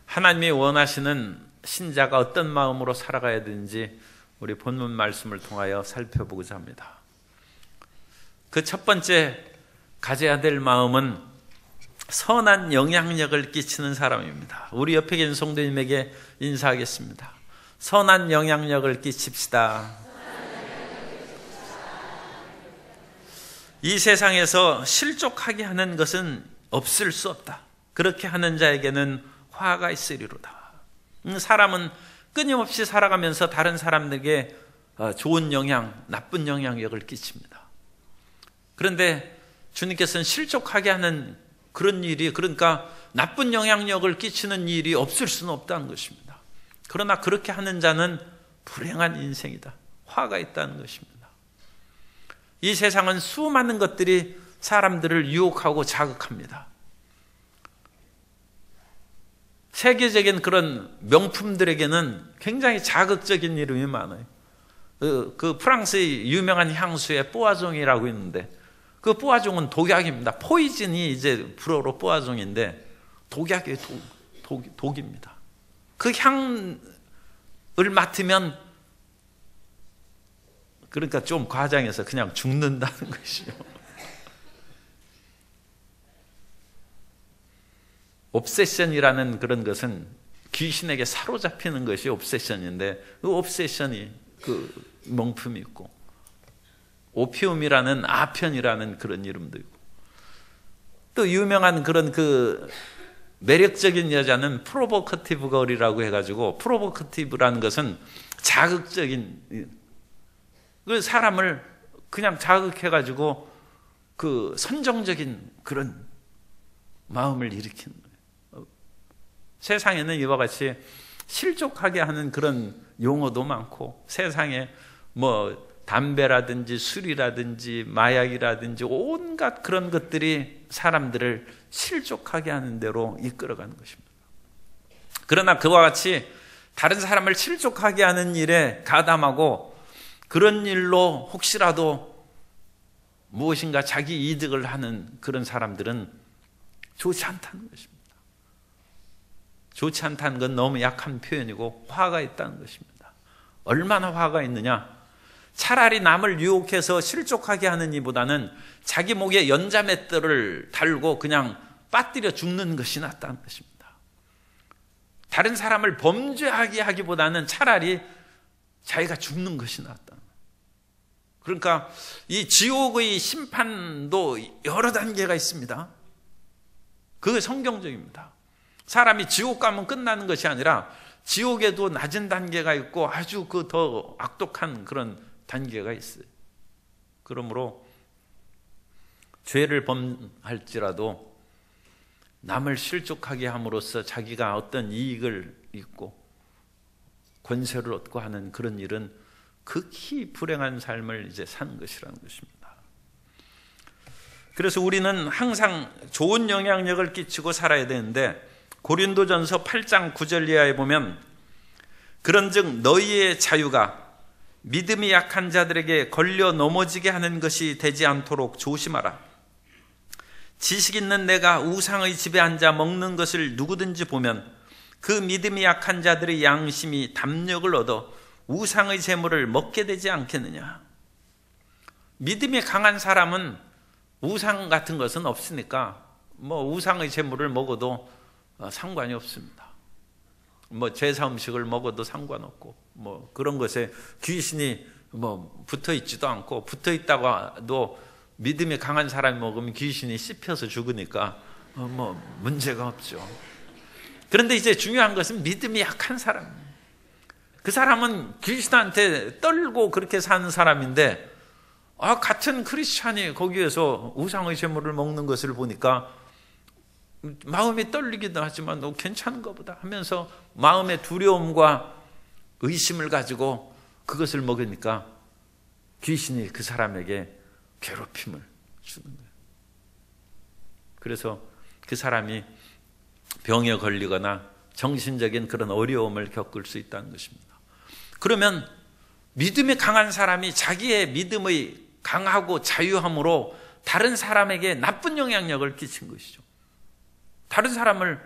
하나님이 원하시는 신자가 어떤 마음으로 살아가야 되는지 우리 본문 말씀을 통하여 살펴보고자 합니다. 그 첫 번째 가져야 될 마음은 선한 영향력을 끼치는 사람입니다. 우리 옆에 계신 성도님에게 인사하겠습니다. 선한 영향력을 끼칩시다. 이 세상에서 실족하게 하는 것은 없을 수 없다. 그렇게 하는 자에게는 화가 있으리로다. 사람은 끊임없이 살아가면서 다른 사람들에게 좋은 영향, 나쁜 영향력을 끼칩니다. 그런데 주님께서는 실족하게 하는 그런 일이, 그러니까 나쁜 영향력을 끼치는 일이 없을 수는 없다는 것입니다. 그러나 그렇게 하는 자는 불행한 인생이다. 화가 있다는 것입니다. 이 세상은 수많은 것들이 사람들을 유혹하고 자극합니다. 세계적인 그런 명품들에게는 굉장히 자극적인 이름이 많아요. 그 프랑스의 유명한 향수에 뽀아종이라고 있는데, 그 뽀아종은 독약입니다. 포이즌이 이제 불어로 뽀아종인데 독약이 독입니다. 그 향을 맡으면, 그러니까 좀 과장해서 그냥 죽는다는 것이죠. 옵세션이라는 그런 것은 귀신에게 사로잡히는 것이 옵세션인데, 그 옵세션이 그 명품이 있고, 오피움이라는 아편이라는 그런 이름도 있고, 또 유명한 그런 그 매력적인 여자는 프로보커티브 걸이라고 해가지고, 프로보커티브라는 것은 자극적인, 그 사람을 그냥 자극해가지고 그 선정적인 그런 마음을 일으키는 거예요. 세상에는 이와 같이 실족하게 하는 그런 용어도 많고, 세상에 뭐 담배라든지 술이라든지 마약이라든지 온갖 그런 것들이 사람들을 실족하게 하는 대로 이끌어가는 것입니다. 그러나 그와 같이 다른 사람을 실족하게 하는 일에 가담하고, 그런 일로 혹시라도 무엇인가 자기 이득을 하는 그런 사람들은 좋지 않다는 것입니다. 좋지 않다는 건 너무 약한 표현이고, 화가 있다는 것입니다. 얼마나 화가 있느냐? 차라리 남을 유혹해서 실족하게 하는 이보다는 자기 목에 연자맷돌을 달고 그냥 빠뜨려 죽는 것이 낫다는 것입니다. 다른 사람을 범죄하게 하기보다는 차라리 자기가 죽는 것이 낫다. 그러니까 이 지옥의 심판도 여러 단계가 있습니다. 그게 성경적입니다. 사람이 지옥 가면 끝나는 것이 아니라 지옥에도 낮은 단계가 있고 아주 그 더 악독한 그런 단계가 있어요. 그러므로 죄를 범할지라도 남을 실족하게 함으로써 자기가 어떤 이익을 얻고 권세를 얻고 하는 그런 일은 극히 불행한 삶을 이제 사는 것이라는 것입니다. 그래서 우리는 항상 좋은 영향력을 끼치고 살아야 되는데, 고린도전서 8장 9절 이하에 보면, 그런즉 너희의 자유가 믿음이 약한 자들에게 걸려 넘어지게 하는 것이 되지 않도록 조심하라. 지식 있는 내가 우상의 집에 앉아 먹는 것을 누구든지 보면 그 믿음이 약한 자들의 양심이 담력을 얻어 우상의 재물을 먹게 되지 않겠느냐. 믿음이 강한 사람은 우상 같은 것은 없으니까 뭐 우상의 재물을 먹어도 상관이 없습니다. 뭐 제사 음식을 먹어도 상관없고, 뭐 그런 것에 귀신이 뭐 붙어 있지도 않고, 붙어 있다가도 믿음이 강한 사람이 먹으면 귀신이 씹혀서 죽으니까 뭐 문제가 없죠. 그런데 이제 중요한 것은 믿음이 약한 사람. 그 사람은 귀신한테 떨고 그렇게 사는 사람인데, 같은 크리스찬이 거기에서 우상의 제물을 먹는 것을 보니까 마음이 떨리기도 하지만 괜찮은가 보다 하면서 마음의 두려움과 의심을 가지고 그것을 먹으니까 귀신이 그 사람에게 괴롭힘을 주는 거예요. 그래서 그 사람이 병에 걸리거나 정신적인 그런 어려움을 겪을 수 있다는 것입니다. 그러면 믿음이 강한 사람이 자기의 믿음의 강하고 자유함으로 다른 사람에게 나쁜 영향력을 끼친 것이죠. 다른 사람을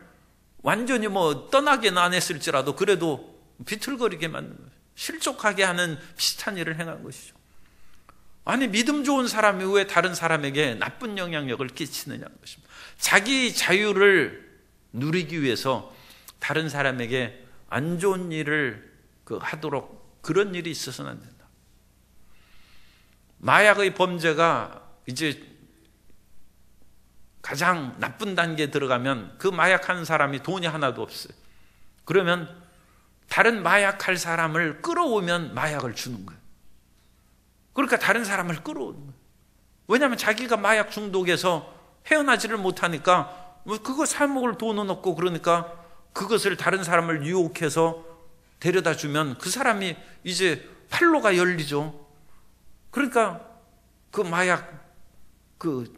완전히 뭐 떠나게는 안 했을지라도 그래도 비틀거리게 만든 거예요. 실족하게 하는 비슷한 일을 행한 것이죠. 아니, 믿음 좋은 사람이 왜 다른 사람에게 나쁜 영향력을 끼치느냐는 것입니다. 자기 자유를 누리기 위해서 다른 사람에게 안 좋은 일을 하도록 그런 일이 있어서는 안 된다. 마약의 범죄가 이제 가장 나쁜 단계에 들어가면 그 마약하는 사람이 돈이 하나도 없어요. 그러면 다른 마약할 사람을 끌어오면 마약을 주는 거예요. 그러니까 다른 사람을 끌어오는 거예요. 왜냐하면 자기가 마약 중독에서 헤어나지를 못하니까 그거 사 먹을 돈은 없고, 그러니까 그것을 다른 사람을 유혹해서 데려다 주면 그 사람이 이제 판로가 열리죠. 그러니까 그 마약,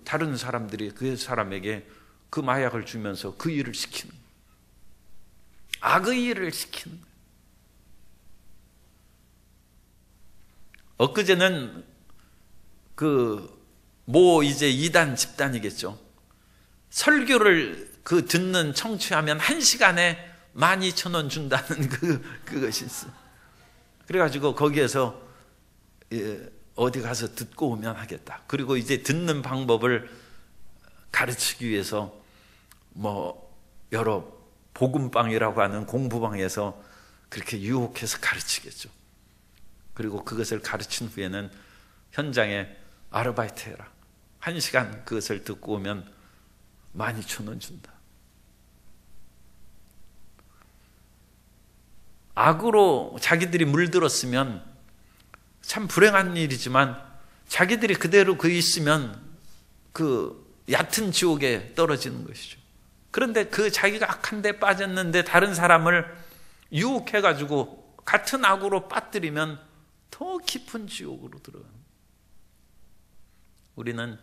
다른 사람들이 그 사람에게 그 마약을 주면서 그 일을 시키는 거예요. 악의 일을 시키는 거예요. 엊그제는 이제 이단 집단이겠죠. 설교를 듣는 청취하면 1시간에 12,000원 준다는 그것이 있어요. 그래가지고 거기에서 어디 가서 듣고 오면 하겠다. 그리고 이제 듣는 방법을 가르치기 위해서 여러 복음방이라고 하는 공부방에서 그렇게 유혹해서 가르치겠죠. 그리고 그것을 가르친 후에는 현장에 아르바이트 해라. 1시간 그것을 듣고 오면 12,000원 준다. 악으로 자기들이 물들었으면 참 불행한 일이지만, 자기들이 그대로 있으면 얕은 지옥에 떨어지는 것이죠. 그런데 자기가 악한 데 빠졌는데 다른 사람을 유혹해가지고 같은 악으로 빠뜨리면 더 깊은 지옥으로 들어가는 거예요. 우리는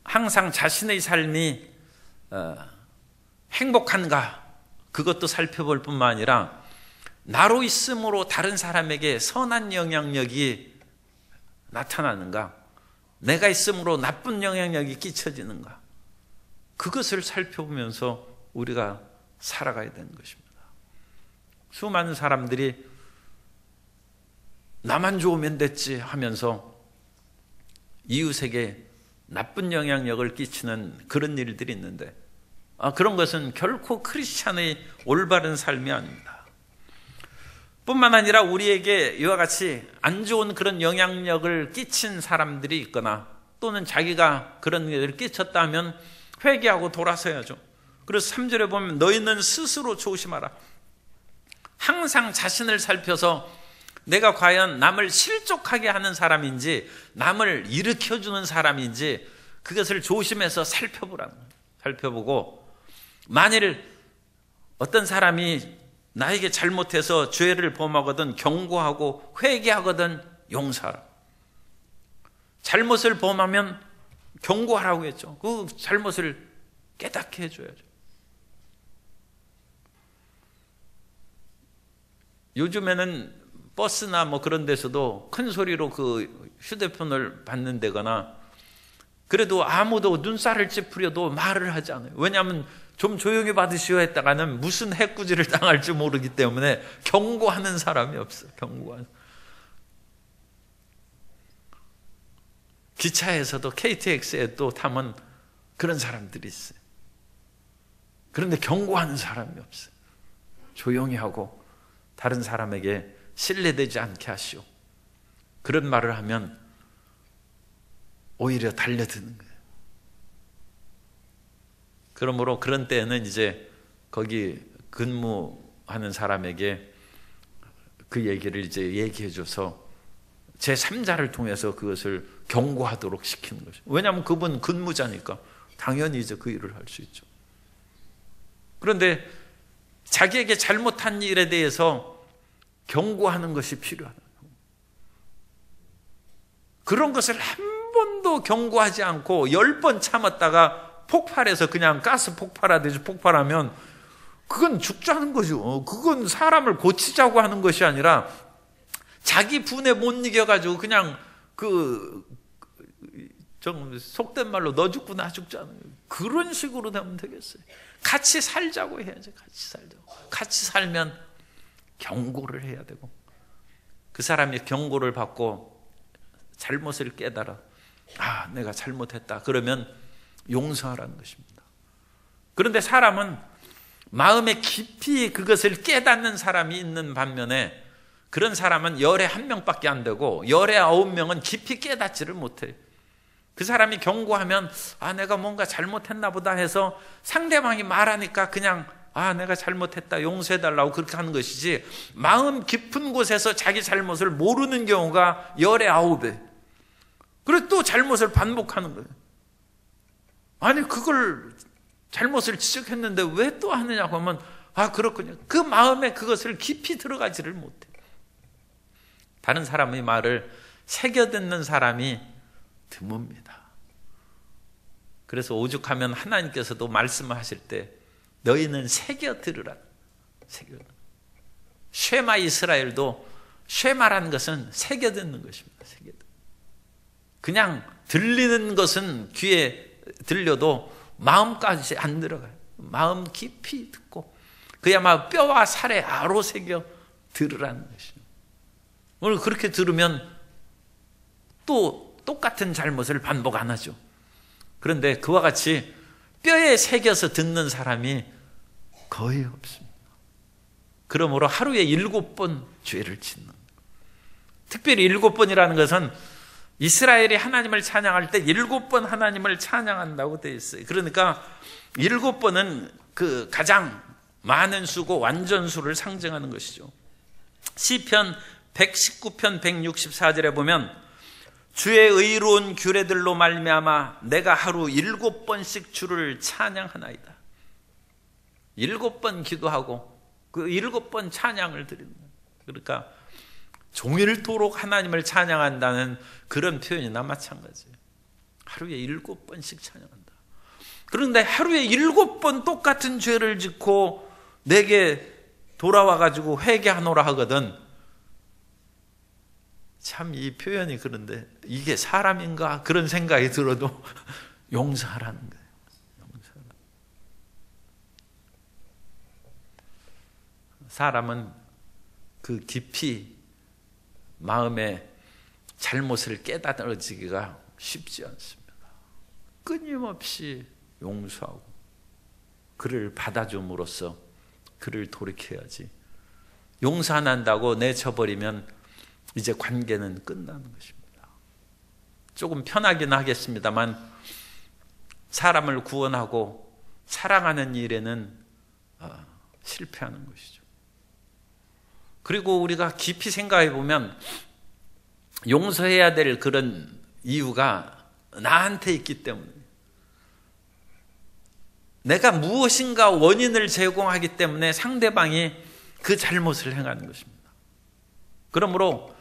항상 자신의 삶이 행복한가, 그것도 살펴볼 뿐만 아니라 나로 있음으로 다른 사람에게 선한 영향력이 나타나는가, 내가 있음으로 나쁜 영향력이 끼쳐지는가, 그것을 살펴보면서 우리가 살아가야 되는 것입니다. 수많은 사람들이 나만 좋으면 됐지 하면서 이웃에게 나쁜 영향력을 끼치는 그런 일들이 있는데, 그런 것은 결코 크리스찬의 올바른 삶이 아닙니다. 뿐만 아니라 우리에게 이와 같이 안 좋은 그런 영향력을 끼친 사람들이 있거나, 또는 자기가 그런 일을 끼쳤다 하면 회개하고 돌아서야죠. 그래서 3절에 보면 너희는 스스로 조심하라. 항상 자신을 살펴서 내가 과연 남을 실족하게 하는 사람인지 남을 일으켜주는 사람인지 그것을 조심해서 살펴보라는 거예요. 살펴보고, 만일 어떤 사람이 나에게 잘못해서 죄를 범하거든 경고하고 회개하거든 용서하라. 잘못을 범하면 경고하라고 했죠. 그 잘못을 깨닫게 해줘야죠. 요즘에는 버스나 그런 데서도 큰 소리로 휴대폰을 받는다거나, 그래도 아무도 눈살을 찌푸려도 말을 하지 않아요. 왜냐하면 좀 조용히 받으시오 했다가는 무슨 해꾸지를 당할지 모르기 때문에 경고하는 사람이 없어요. 경고하는. 기차에서도 KTX에 또 타면 그런 사람들이 있어요. 그런데 경고하는 사람이 없어요. 조용히 하고 다른 사람에게 신뢰되지 않게 하시오. 그런 말을 하면 오히려 달려드는 거예요. 그러므로 그런 때에는 이제 거기 근무하는 사람에게 그 얘기를 이제 얘기해줘서 제3자를 통해서 그것을 경고하도록 시키는 거죠. 왜냐하면 그분 근무자니까 당연히 이제 그 일을 할 수 있죠. 그런데 자기에게 잘못한 일에 대해서 경고하는 것이 필요하다. 그런 것을 한 번도 경고하지 않고 10번 참았다가 폭발해서 그냥 가스 폭발하듯이 폭발하면 그건 죽자는 거죠. 그건 사람을 고치자고 하는 것이 아니라 자기 분에 못 이겨가지고 그냥 좀 속된 말로 너 죽고 나 죽자는 거예요. 그런 식으로 되면 되겠어요? 같이 살자고 해야죠. 같이 살자고. 같이 살면 경고를 해야 되고, 그 사람이 경고를 받고 잘못을 깨달아, 아, 내가 잘못했다, 그러면 용서하라는 것입니다. 그런데 사람은 마음에 깊이 그것을 깨닫는 사람이 있는 반면에, 그런 사람은 열에 1명밖에 안 되고 열에 9명은 깊이 깨닫지를 못해요. 그 사람이 경고하면, 아, 내가 뭔가 잘못했나 보다 해서 상대방이 말하니까 그냥, 아, 내가 잘못했다, 용서해달라고 그렇게 하는 것이지, 마음 깊은 곳에서 자기 잘못을 모르는 경우가 열에 9배. 그래서 또 잘못을 반복하는 거예요. 아니, 그걸 잘못을 지적했는데 왜 또 하느냐고 하면, 아, 그렇군요. 그 마음에 그것을 깊이 들어가지를 못해. 다른 사람의 말을 새겨듣는 사람이 드뭅니다. 그래서 오죽하면 하나님께서도 말씀하실 때 너희는 새겨들으라. 쉐마 이스라엘도, 쉐마라는 것은 새겨듣는 것입니다. 그냥 들리는 것은 귀에 들려도 마음까지 안 들어가요. 마음 깊이 듣고 그야말로 뼈와 살에 아로 새겨 들으라는 것이죠. 오늘 그렇게 들으면 또 똑같은 잘못을 반복 안 하죠. 그런데 그와 같이 뼈에 새겨서 듣는 사람이 거의 없습니다. 그러므로 하루에 7번 죄를 짓는 거예요. 특별히 7번이라는 것은 이스라엘이 하나님을 찬양할 때 7번 하나님을 찬양한다고 되어 있어요. 그러니까 7번은 그 가장 많은 수고 완전수를 상징하는 것이죠. 시편 119편 164절에 보면, 주의 의로운 규례들로 말미암아 내가 하루 7번씩 주를 찬양하나이다. 7번 기도하고 그 7번 찬양을 드리는 거예요. 그러니까 종일토록 하나님을 찬양한다는 그런 표현이나 마찬가지예요. 하루에 7번씩 찬양한다. 그런데 하루에 7번 똑같은 죄를 짓고 내게 돌아와가지고 회개하노라 하거든. 참 이 표현이 그런데 이게 사람인가 그런 생각이 들어도 용서하라는 거예요. 용서하라. 사람은 그 깊이 마음에 잘못을 깨달아지기가 쉽지 않습니다. 끊임없이 용서하고 그를 받아줌으로써 그를 돌이켜야지, 용서 안 한다고 내쳐버리면 이제 관계는 끝나는 것입니다. 조금 편하긴 하겠습니다만 사람을 구원하고 사랑하는 일에는 실패하는 것이죠. 그리고 우리가 깊이 생각해 보면 용서해야 될 그런 이유가 나한테 있기 때문에, 내가 무엇인가 원인을 제공하기 때문에 상대방이 그 잘못을 행하는 것입니다. 그러므로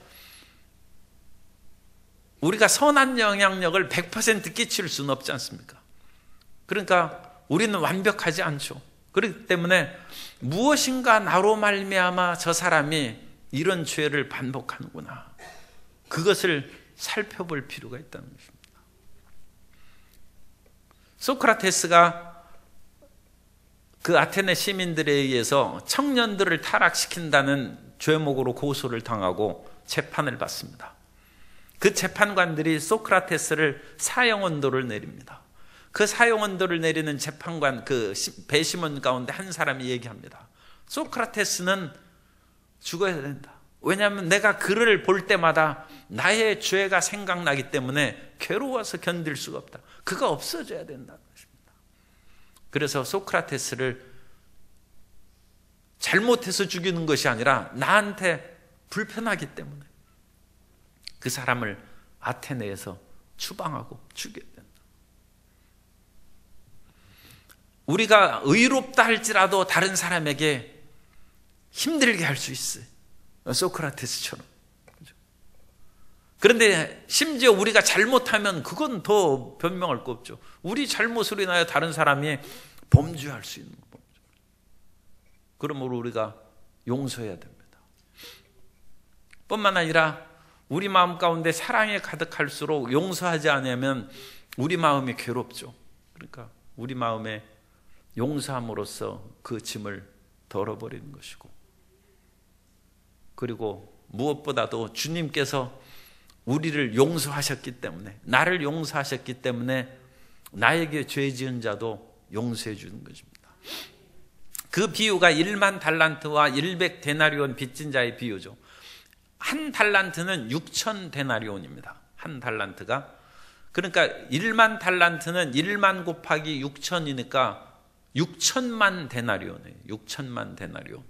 우리가 선한 영향력을 100% 끼칠 수는 없지 않습니까? 그러니까 우리는 완벽하지 않죠. 그렇기 때문에 무엇인가 나로 말미암아 저 사람이 이런 죄를 반복하는구나, 그것을 살펴볼 필요가 있다는 것입니다. 소크라테스가 그 아테네 시민들에 의해서 청년들을 타락시킨다는 죄목으로 고소를 당하고 재판을 받습니다. 그 재판관들이 소크라테스를 사형언도를 내립니다. 그 사형언도를 내리는 재판관, 그 배심원 가운데 한 사람이 얘기합니다. 소크라테스는 죽어야 된다. 왜냐하면 내가 그를 볼 때마다 나의 죄가 생각나기 때문에 괴로워서 견딜 수가 없다. 그가 없어져야 된다는 것입니다. 그래서 소크라테스를 잘못해서 죽이는 것이 아니라 나한테 불편하기 때문에 그 사람을 아테네에서 추방하고 죽여야 된다. 우리가 의롭다 할지라도 다른 사람에게 힘들게 할 수 있어요. 소크라테스처럼. 그런데 심지어 우리가 잘못하면 그건 더 변명할 거 없죠. 우리 잘못으로 인하여 다른 사람이 범죄할 수 있는 법이죠. 그러므로 우리가 용서해야 됩니다. 뿐만 아니라 우리 마음 가운데 사랑이 가득할수록 용서하지 않으면 우리 마음이 괴롭죠. 그러니까 우리 마음에 용서함으로써 그 짐을 덜어버리는 것이고, 그리고 무엇보다도 주님께서 우리를 용서하셨기 때문에, 나를 용서하셨기 때문에 나에게 죄 지은 자도 용서해 주는 것입니다. 그 비유가 1만 달란트와 100데나리온 빚진 자의 비유죠. 한 달란트는 6천 데나리온입니다. 한 달란트가. 그러니까 1만 달란트는 1만 곱하기 6천이니까 6천만 데나리온이에요. 6천만 데나리온.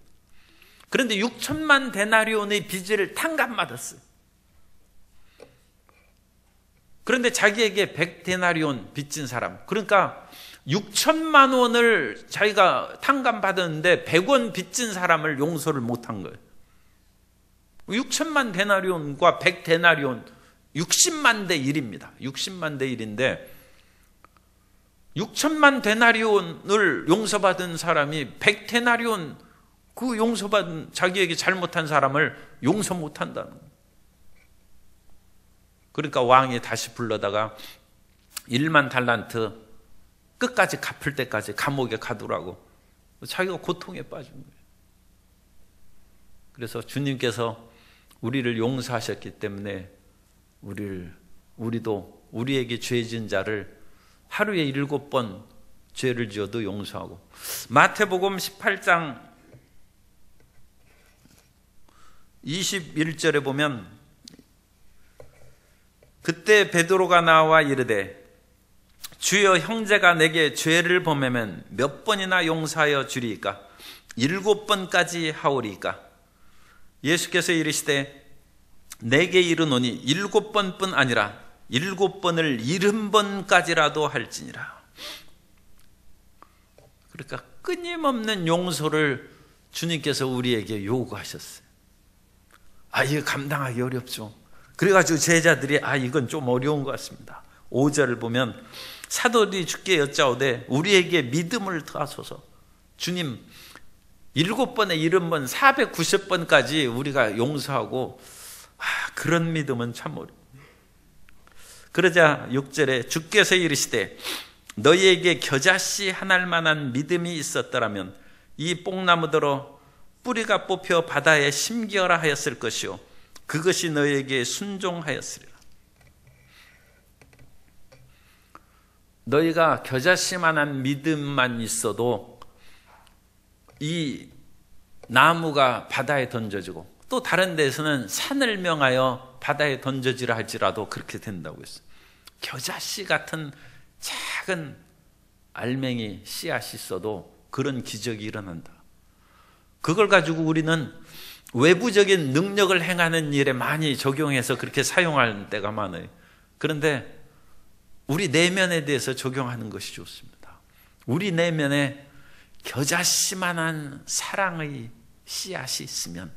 그런데 6천만 데나리온의 빚을 탕감받았어요. 그런데 자기에게 100데나리온 빚진 사람, 그러니까 6천만 원을 자기가 탕감받았는데 100원 빚진 사람을 용서를 못한 거예요. 6천만 데나리온과 100데나리온 60만 대 1입니다. 60만 대 1인데 6천만 데나리온을 용서받은 사람이 100데나리온 그 용서받은 자기에게 잘못한 사람을 용서 못한다는 거예요. 그러니까 왕이 다시 불러다가 1만 달란트 끝까지 갚을 때까지 감옥에 가두라고, 자기가 고통에 빠진 거예요. 그래서 주님께서 우리를 용서하셨기 때문에 우리도 우리에게 죄 지은 자를 하루에 7번 죄를 지어도 용서하고, 마태복음 18장 21절에 보면 그때 베드로가 나와 이르되 주여, 형제가 내게 죄를 범하면 몇 번이나 용서하여 주리이까? 7번까지 하오리이까? 예수께서 이르시되 내게 이르노니 7번뿐 아니라 7번을 70번까지라도 할지니라. 그러니까 끊임없는 용서를 주님께서 우리에게 요구하셨어요. 이거 감당하기 어렵죠. 그래가지고 제자들이 이건 좀 어려운 것 같습니다. 5절을 보면 사도들이 주께 여짜오되 우리에게 믿음을 더하소서. 주님, 7번에 70번 490번까지 우리가 용서하고, 그런 믿음은 참 어려워. 그러자 6절에 주께서 이르시되 너희에게 겨자씨 하나일 만한 믿음이 있었더라면 이 뽕나무더러 뿌리가 뽑혀 바다에 심기어라 하였을 것이요 그것이 너희에게 순종하였으리라. 너희가 겨자씨만한 믿음만 있어도 이 나무가 바다에 던져지고, 또 다른 데서는 산을 명하여 바다에 던져지라 할지라도 그렇게 된다고 했어요. 겨자씨 같은 작은 알맹이 씨앗이 있어도 그런 기적이 일어난다. 그걸 가지고 우리는 외부적인 능력을 행하는 일에 많이 적용해서 그렇게 사용하는 때가 많아요. 그런데 우리 내면에 대해서 적용하는 것이 좋습니다. 우리 내면에 겨자씨만한 사랑의 씨앗이 있으면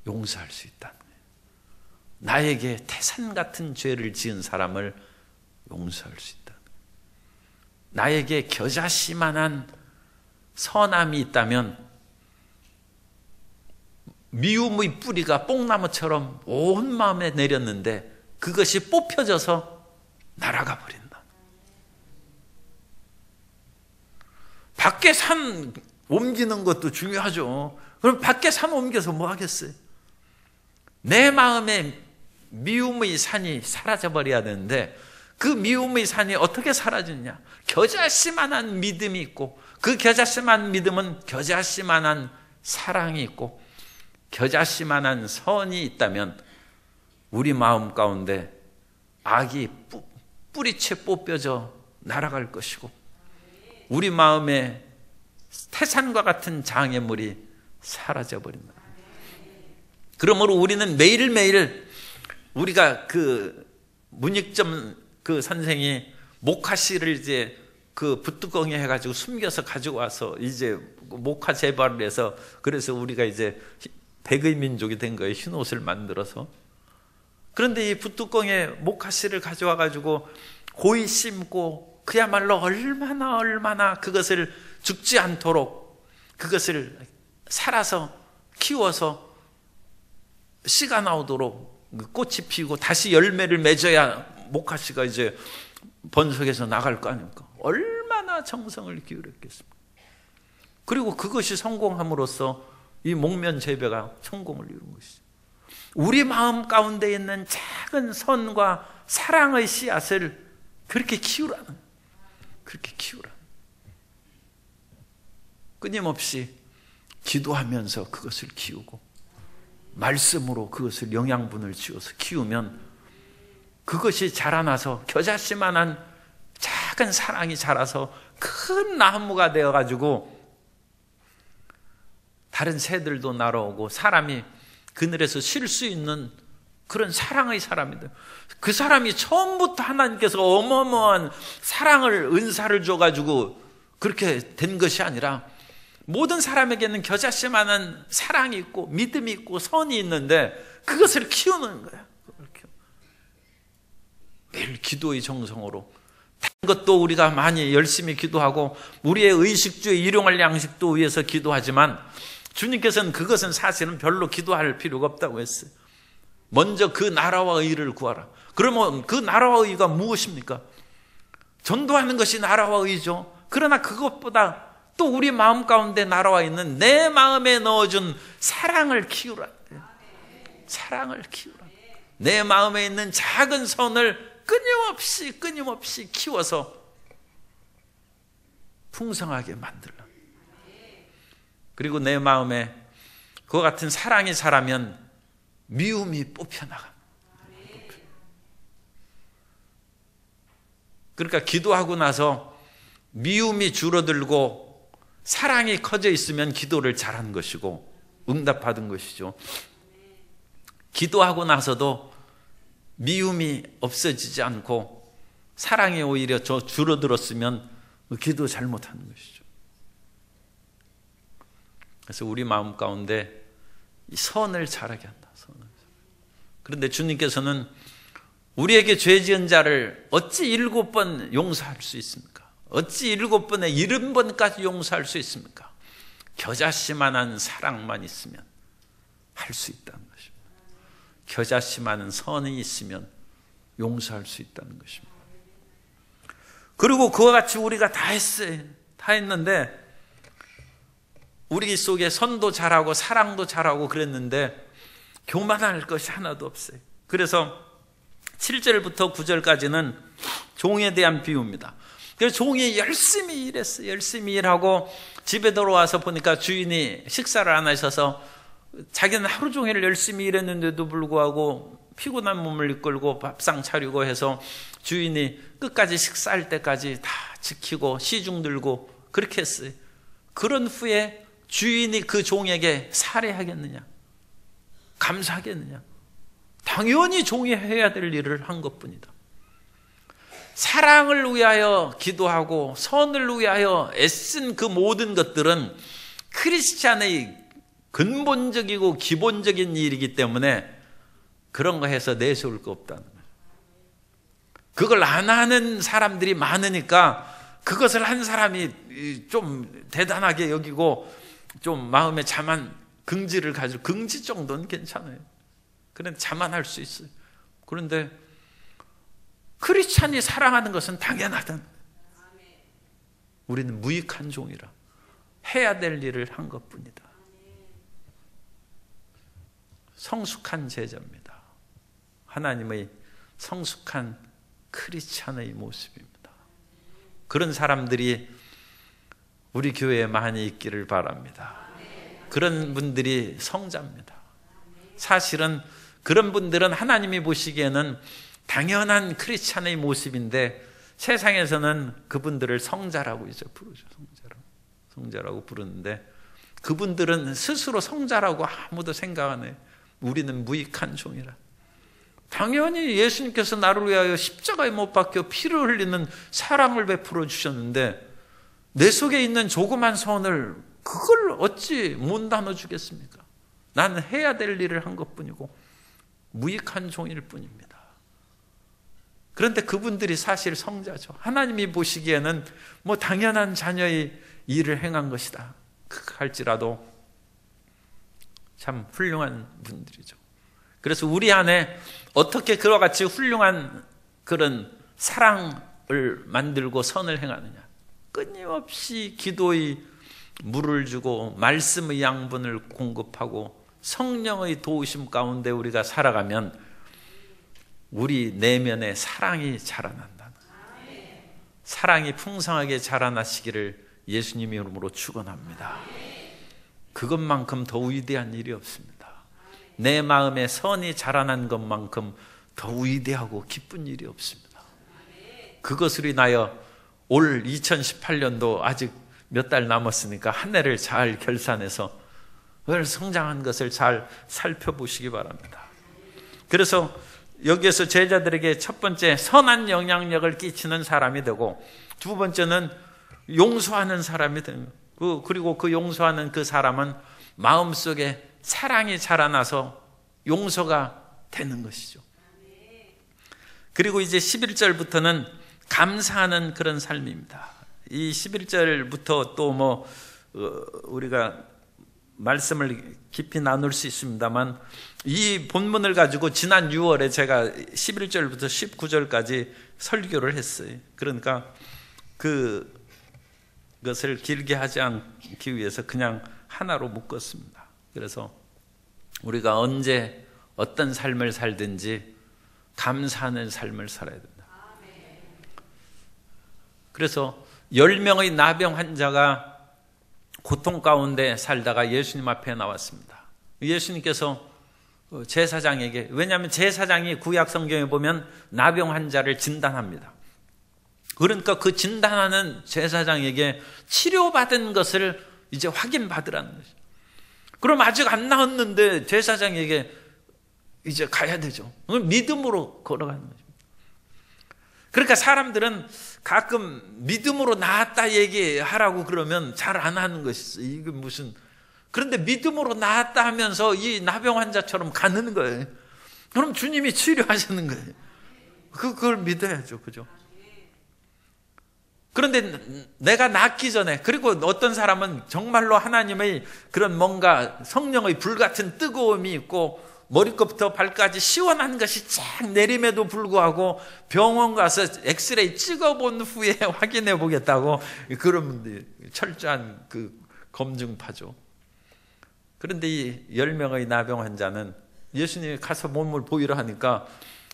용서할 수 있다는 거예요. 나에게 태산 같은 죄를 지은 사람을 용서할 수 있다. 나에게 겨자씨만한 선함이 있다면 미움의 뿌리가 뽕나무처럼 온 마음에 내렸는데 그것이 뽑혀져서 날아가 버린다. 밖에 산 옮기는 것도 중요하죠. 그럼 밖에 산 옮겨서 뭐 하겠어요? 내 마음에 미움의 산이 사라져버려야 되는데 그 미움의 산이 어떻게 사라지느냐? 겨자씨만한 믿음이 있고, 그 겨자씨만한 믿음은 겨자씨만한 사랑이 있고, 겨자씨만한 선이 있다면 우리 마음 가운데 악이 뿌리채 뽑혀져 날아갈 것이고, 우리 마음에 태산과 같은 장애물이 사라져버린다. 그러므로 우리는 매일매일, 우리가 그 문익점 그 선생이 목화씨를 이제 그 붓뚜껑에 해가지고 숨겨서 가지고 와서 이제 목화 재발을 해서, 그래서 우리가 이제 백의 민족이 된 거예요. 흰 옷을 만들어서. 그런데 이 붓뚜껑에 목화씨를 가져와 가지고 고이 심고 그야말로 얼마나 그것을 죽지 않도록 그것을 살아서 키워서 씨가 나오도록 꽃이 피고 다시 열매를 맺어야 목화씨가 이제 번석에서 나갈 거 아닙니까? 얼마나 정성을 기울였겠습니까? 그리고 그것이 성공함으로써 이 목면 재배가 성공을 이룬 것이죠. 우리 마음 가운데 있는 작은 선과 사랑의 씨앗을 그렇게 키우라는, 그렇게 키우라는. 끊임없이 기도하면서 그것을 키우고 말씀으로 그것을 영양분을 지어서 키우면 그것이 자라나서 겨자씨만한 작은 사랑이 자라서 큰 나무가 되어가지고 다른 새들도 날아오고 사람이 그늘에서 쉴 수 있는 그런 사랑의 사람이 돼요. 그 사람이 처음부터 하나님께서 어마어마한 사랑을, 은사를 줘가지고 그렇게 된 것이 아니라 모든 사람에게는 겨자씨만한 사랑이 있고 믿음이 있고 선이 있는데 그것을 키우는 거야. 매일 기도의 정성으로 다른 것도 우리가 많이 열심히 기도하고 우리의 의식주에 일용할 양식도 위해서 기도하지만 주님께서는 그것은 사실은 별로 기도할 필요가 없다고 했어요. 먼저 그 나라와 의를 구하라. 그러면 그 나라와 의가 무엇입니까? 전도하는 것이 나라와 의죠. 그러나 그것보다 또 우리 마음 가운데 날아와 있는 내 마음에 넣어준 사랑을 키우라. 사랑을 키우라. 내 마음에 있는 작은 선을 끊임없이 키워서 풍성하게 만들라. 그리고 내 마음에 그와 같은 사랑이 자라면 미움이 뽑혀나가. 그러니까 기도하고 나서 미움이 줄어들고 사랑이 커져 있으면 기도를 잘한 것이고 응답받은 것이죠. 기도하고 나서도 미움이 없어지지 않고 사랑이 오히려 줄어들었으면 기도 잘못하는 것이죠. 그래서 우리 마음 가운데 이 선을 자라게 한다. 선을. 그런데 주님께서는 우리에게 죄 지은 자를 어찌 7번 용서할 수 있습니까? 어찌 7번에 70번까지 용서할 수 있습니까? 겨자씨만한 사랑만 있으면 할 수 있다는 것입니다. 겨자씨만한 선이 있으면 용서할 수 있다는 것입니다. 그리고 그와 같이 우리가 다 했어요. 다 했는데 우리 속에 선도 잘하고 사랑도 잘하고 그랬는데 교만할 것이 하나도 없어요. 그래서 7절부터 9절까지는 종에 대한 비유입니다. 그래서 종이 열심히 일했어요. 열심히 일하고 집에 들어와서 보니까 주인이 식사를 안 하셔서 자기는 하루 종일 열심히 일했는데도 불구하고 피곤한 몸을 이끌고 밥상 차리고 해서 주인이 끝까지 식사할 때까지 다 지키고 시중 들고 그렇게 했어요. 그런 후에 주인이 그 종에게 살해하겠느냐? 감사하겠느냐? 당연히 종이 해야 될 일을 한 것뿐이다. 사랑을 위하여 기도하고 선을 위하여 애쓴 그 모든 것들은 크리스찬의 근본적이고 기본적인 일이기 때문에 그런 거 해서 내세울 거 없다는 거예요. 그걸 안 하는 사람들이 많으니까 그것을 한 사람이 좀 대단하게 여기고 좀 마음에 자만 긍지를 가지고 긍지 정도는 괜찮아요. 그런데 자만할 수 있어요. 그런데 크리스찬이 사랑하는 것은 당연하다. 우리는 무익한 종이라 해야 될 일을 한 것뿐이다. 성숙한 제자입니다. 하나님의 성숙한 크리스찬의 모습입니다. 그런 사람들이 우리 교회에 많이 있기를 바랍니다. 그런 분들이 성자입니다. 사실은 그런 분들은 하나님이 보시기에는 당연한 크리스찬의 모습인데 세상에서는 그분들을 성자라고 이제 부르죠. 성자라고 부르는데 그분들은 스스로 성자라고 아무도 생각 안 해요. 우리는 무익한 종이라. 당연히 예수님께서 나를 위하여 십자가에 못 박혀 피를 흘리는 사랑을 베풀어 주셨는데 내 속에 있는 조그만 선을 그걸 어찌 못 나눠주겠습니까? 나는 해야 될 일을 한 것뿐이고 무익한 종일 뿐입니다. 그런데 그분들이 사실 성자죠. 하나님이 보시기에는 뭐 당연한 자녀의 일을 행한 것이다 할지라도 참 훌륭한 분들이죠. 그래서 우리 안에 어떻게 그와 같이 훌륭한 그런 사랑을 만들고 선을 행하느냐. 끊임없이 기도의 물을 주고 말씀의 양분을 공급하고 성령의 도우심 가운데 우리가 살아가면 우리 내면에 사랑이 자라난다. 사랑이 풍성하게 자라나시기를 예수님 이름으로 축원합니다. 그것만큼 더 위대한 일이 없습니다. 내 마음에 선이 자라난 것만큼 더 위대하고 기쁜 일이 없습니다. 그것으로 인하여 올 2018년도 아직 몇 달 남았으니까 한 해를 잘 결산해서 성장한 것을 잘 살펴보시기 바랍니다. 그래서 여기에서 제자들에게 첫 번째 선한 영향력을 끼치는 사람이 되고, 두 번째는 용서하는 사람이 되는, 그리고 그 용서하는 그 사람은 마음속에 사랑이 자라나서 용서가 되는 것이죠. 그리고 이제 11절부터는 감사하는 그런 삶입니다. 이 11절부터 또 우리가 말씀을 깊이 나눌 수 있습니다만, 이 본문을 가지고 지난 6월에 제가 11절부터 19절까지 설교를 했어요. 그러니까 그것을 길게 하지 않기 위해서 그냥 하나로 묶었습니다. 그래서 우리가 언제 어떤 삶을 살든지 감사하는 삶을 살아야 된다. 그래서 10명의 나병 환자가 고통 가운데 살다가 예수님 앞에 나왔습니다. 예수님께서 제사장에게, 왜냐하면 제사장이 구약 성경에 보면 나병 환자를 진단합니다. 그러니까 그 진단하는 제사장에게 치료받은 것을 이제 확인받으라는 거죠. 그럼 아직 안 나았는데 제사장에게 이제 가야 되죠. 믿음으로 걸어가는 거죠. 그러니까 사람들은 가끔 믿음으로 나았다 얘기하라고 그러면 잘 안 하는 것이 있어요. 이게 무슨, 그런데 믿음으로 나았다 하면서 이 나병 환자처럼 가는 거예요. 그럼 주님이 치료하시는 거예요. 그걸 믿어야죠. 그죠? 그런데 내가 낫기 전에, 그리고 어떤 사람은 정말로 하나님의 그런 뭔가 성령의 불같은 뜨거움이 있고 머리끝부터 발까지 시원한 것이 쫙 내림에도 불구하고 병원 가서 엑스레이 찍어본 후에 확인해 보겠다고, 그런 철저한 그 검증파죠. 그런데 이 10명의 나병 환자는 예수님이 가서 몸을 보이려 하니까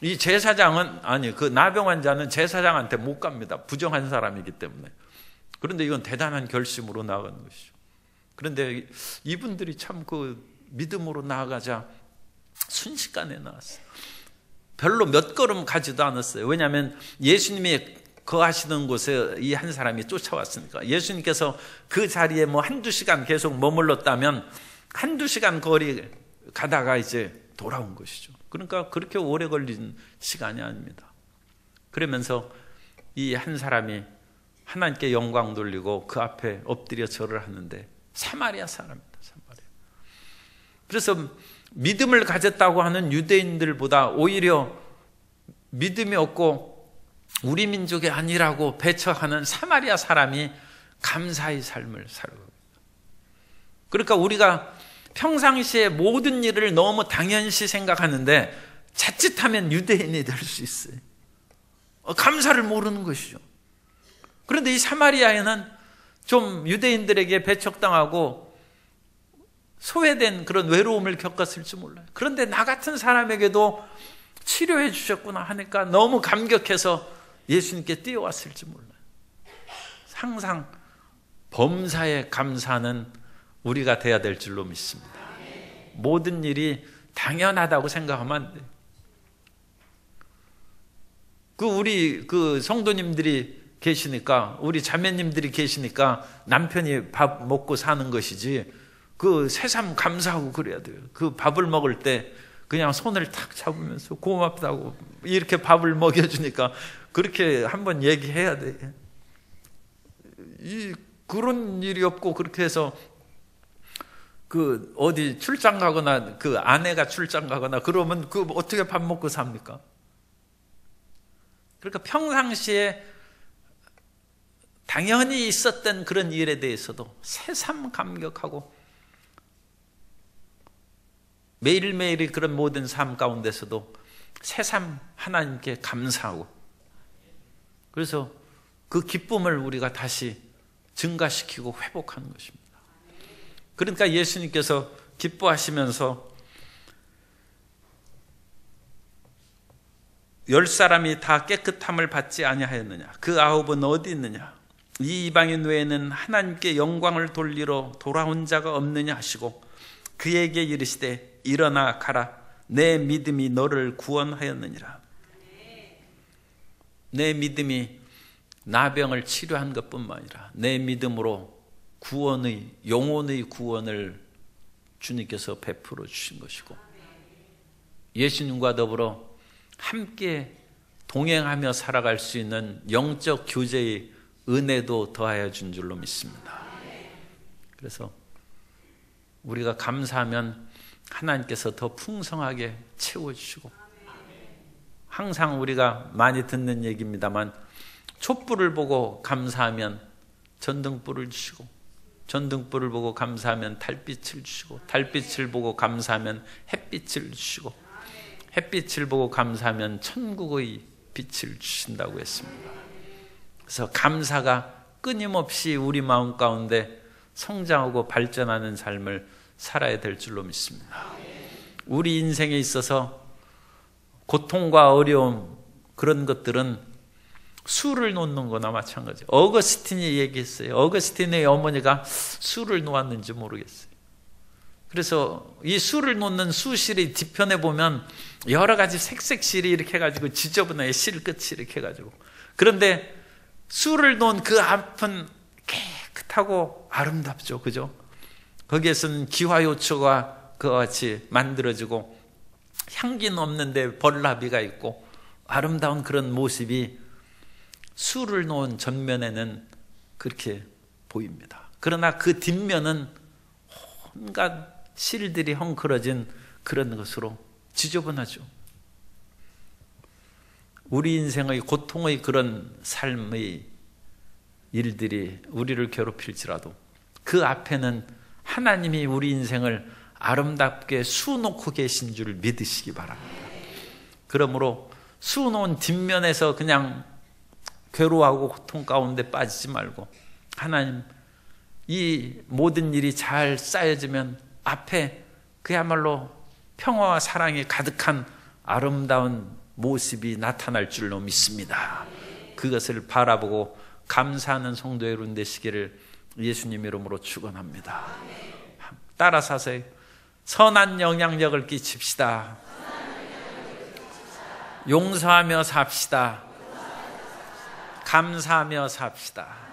이 제사장은, 아니, 그 나병 환자는 제사장한테 못 갑니다. 부정한 사람이기 때문에. 그런데 이건 대단한 결심으로 나아가는 것이죠. 그런데 이분들이 참 그 믿음으로 나아가자 순식간에 나왔어요. 별로 몇 걸음 가지도 않았어요. 왜냐하면 예수님이 거하시는 곳에 이 한 사람이 쫓아왔으니까. 예수님께서 그 자리에 한두 시간 계속 머물렀다면 한두 시간 거리 가다가 이제 돌아온 것이죠. 그러니까 그렇게 오래 걸린 시간이 아닙니다. 그러면서 이 한 사람이 하나님께 영광 돌리고 그 앞에 엎드려 절을 하는데 사마리아 사람입니다. 사마리아. 그래서 믿음을 가졌다고 하는 유대인들보다 오히려 믿음이 없고 우리 민족이 아니라고 배척하는 사마리아 사람이 감사의 삶을 살아갑니다. 그러니까 우리가 평상시에 모든 일을 너무 당연시 생각하는데 자칫하면 유대인이 될 수 있어요. 감사를 모르는 것이죠. 그런데 이 사마리아에는 좀 유대인들에게 배척당하고 소외된 그런 외로움을 겪었을지 몰라요. 그런데 나 같은 사람에게도 치료해 주셨구나 하니까 너무 감격해서 예수님께 뛰어왔을지 몰라요. 항상 범사에 감사하는 우리가 돼야 될 줄로 믿습니다. 모든 일이 당연하다고 생각하면 안 돼요. 우리 성도님들이 계시니까, 우리 자매님들이 계시니까 남편이 밥 먹고 사는 것이지, 새삼 감사하고 그래야 돼요. 밥을 먹을 때 그냥 손을 탁 잡으면서 고맙다고 이렇게 밥을 먹여주니까 그렇게 한번 얘기해야 돼. 그런 일이 없고 그렇게 해서 어디 출장 가거나 아내가 출장 가거나 그러면 어떻게 밥 먹고 삽니까? 그러니까 평상시에 당연히 있었던 그런 일에 대해서도 새삼 감격하고 매일매일의 그런 모든 삶 가운데서도 새삼 하나님께 감사하고, 그래서 그 기쁨을 우리가 다시 증가시키고 회복하는 것입니다. 그러니까 예수님께서 기뻐하시면서 10사람이 다 깨끗함을 받지 아니하였느냐? 그 9은 어디 있느냐? 이 이방인 외에는 하나님께 영광을 돌리러 돌아온 자가 없느냐 하시고 그에게 이르시되 일어나 가라. 내 믿음이 너를 구원하였느니라. 내 믿음이 나병을 치료한 것뿐만 아니라 내 믿음으로 구원의, 영혼의 구원을 주님께서 베풀어 주신 것이고 예수님과 더불어 함께 동행하며 살아갈 수 있는 영적 교제의 은혜도 더하여 준 줄로 믿습니다. 그래서 우리가 감사하면 하나님께서 더 풍성하게 채워주시고 항상 우리가 많이 듣는 얘기입니다만 촛불을 보고 감사하면 전등불을 주시고 전등불을 보고 감사하면 달빛을 주시고 달빛을 보고 감사하면 햇빛을 주시고 햇빛을 보고 감사하면 천국의 빛을 주신다고 했습니다. 그래서 감사가 끊임없이 우리 마음 가운데 성장하고 발전하는 삶을 살아야 될 줄로 믿습니다. 우리 인생에 있어서 고통과 어려움 그런 것들은 술을 놓는 거나 마찬가지예요. 어거스틴이 얘기했어요. 어거스틴의 어머니가 술을 놓았는지 모르겠어요. 그래서 이 술을 놓는 수실의 뒤편에 보면 여러 가지 색색실이 이렇게 해가지고 지저분해 실 끝이 이렇게 해가지고 그런데 술을 놓은 그 앞은 깨끗하고 아름답죠. 그죠? 거기에서는 기화효초가 그와 같이 만들어지고 향기는 없는데 벌나비가 있고 아름다운 그런 모습이 술을 놓은 전면에는 그렇게 보입니다. 그러나 그 뒷면은 온갖 실들이 헝클어진 그런 것으로 지저분하죠. 우리 인생의 고통의 그런 삶의 일들이 우리를 괴롭힐지라도 그 앞에는 하나님이 우리 인생을 아름답게 수놓고 계신 줄 믿으시기 바랍니다. 그러므로 수놓은 뒷면에서 그냥 괴로워하고 고통 가운데 빠지지 말고 하나님 이 모든 일이 잘 쌓여지면 앞에 그야말로 평화와 사랑이 가득한 아름다운 모습이 나타날 줄로 믿습니다. 그것을 바라보고 감사하는 성도 여러분 되시기를 예수님 이름으로 축원합니다. 따라서 하세요. 선한 영향력을 끼칩시다. 용서하며 삽시다. 감사하며 삽시다.